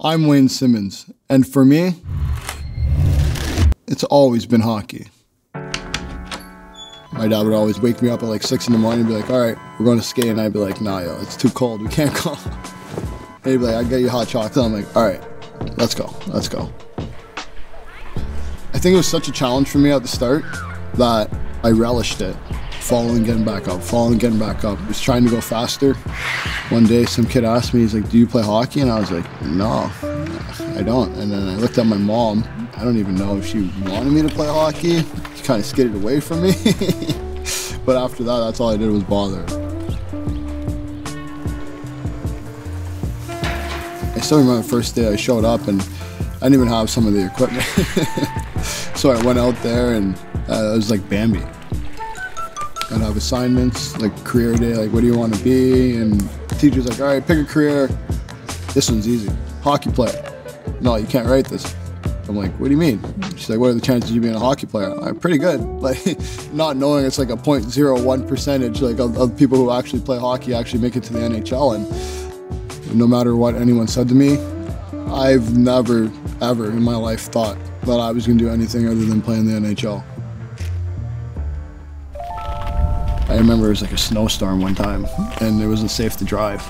I'm Wayne Simmonds, and for me, it's always been hockey. My dad would always wake me up at like 6 in the morning and be like, all right, we're going to skate, and I'd be like, nah, yo, it's too cold, we can't go. And he'd be like, I'll get you hot chocolate. I'm like, all right, let's go. I think it was such a challenge for me at the start that I relished it. Falling, getting back up, falling, getting back up. I was trying to go faster. One day some kid asked me, he's like, do you play hockey? And I was like, no, I don't. And then I looked at my mom. I don't even know if she wanted me to play hockey. She kind of skidded away from me. But after that, that's all I did was bother her. I still remember the first day I showed up and I didn't even have some of the equipment. So I went out there and it was like Bambi. I'd have assignments, like career day, like what do you want to be? And the teacher's like, all right, pick a career. This one's easy, hockey player. No, you can't write this. I'm like, what do you mean? She's like, what are the chances of you being a hockey player? I'm like, pretty good. Like, not knowing it's like a 0.01 percentage like of people who actually play hockey actually make it to the NHL. And no matter what anyone said to me, I've never, ever in my life thought that I was gonna do anything other than play in the NHL. I remember it was like a snowstorm one time and it wasn't safe to drive.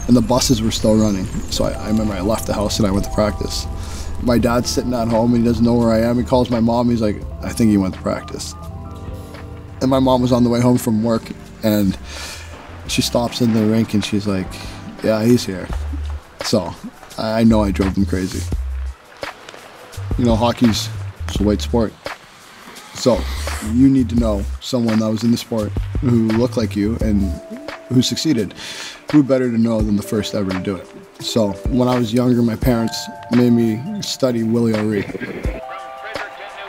And the buses were still running. So I remember I left the house and I went to practice. My dad's sitting at home and he doesn't know where I am. He calls my mom, he's like, I think he went to practice. And my mom was on the way home from work and she stops in the rink and she's like, yeah, he's here. So I know I drove them crazy. You know, hockey's a white sport. So you need to know someone that was in the sport who looked like you and who succeeded. Who better to know than the first ever to do it? So when I was younger, my parents made me study Willie O'Ree.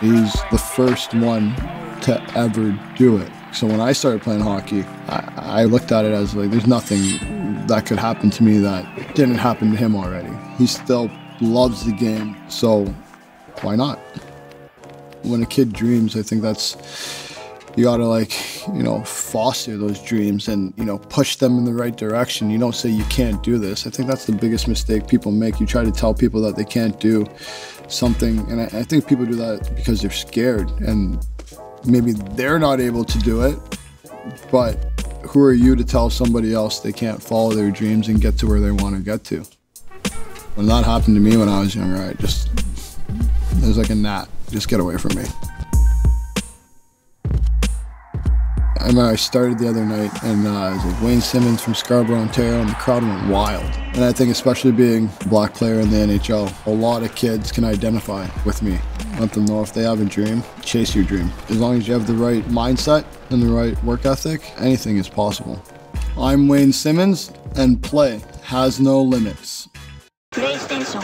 He's the first one to ever do it. So when I started playing hockey, I looked at it as like there's nothing that could happen to me that didn't happen to him already. He still loves the game, so why not? When a kid dreams, I think you gotta foster those dreams and, push them in the right direction. You don't say you can't do this. I think that's the biggest mistake people make. You try to tell people that they can't do something, and I think people do that because they're scared and maybe they're not able to do it, but who are you to tell somebody else they can't follow their dreams and get to where they want to get to? When that happened to me when I was younger, it was like a gnat. Just get away from me. I remember I started the other night and it was like Wayne Simmonds from Scarborough, Ontario, and the crowd went wild. And I think especially being a black player in the NHL, a lot of kids can identify with me. Let them know if they have a dream, chase your dream. As long as you have the right mindset and the right work ethic, anything is possible. I'm Wayne Simmonds, and play has no limits. PlayStation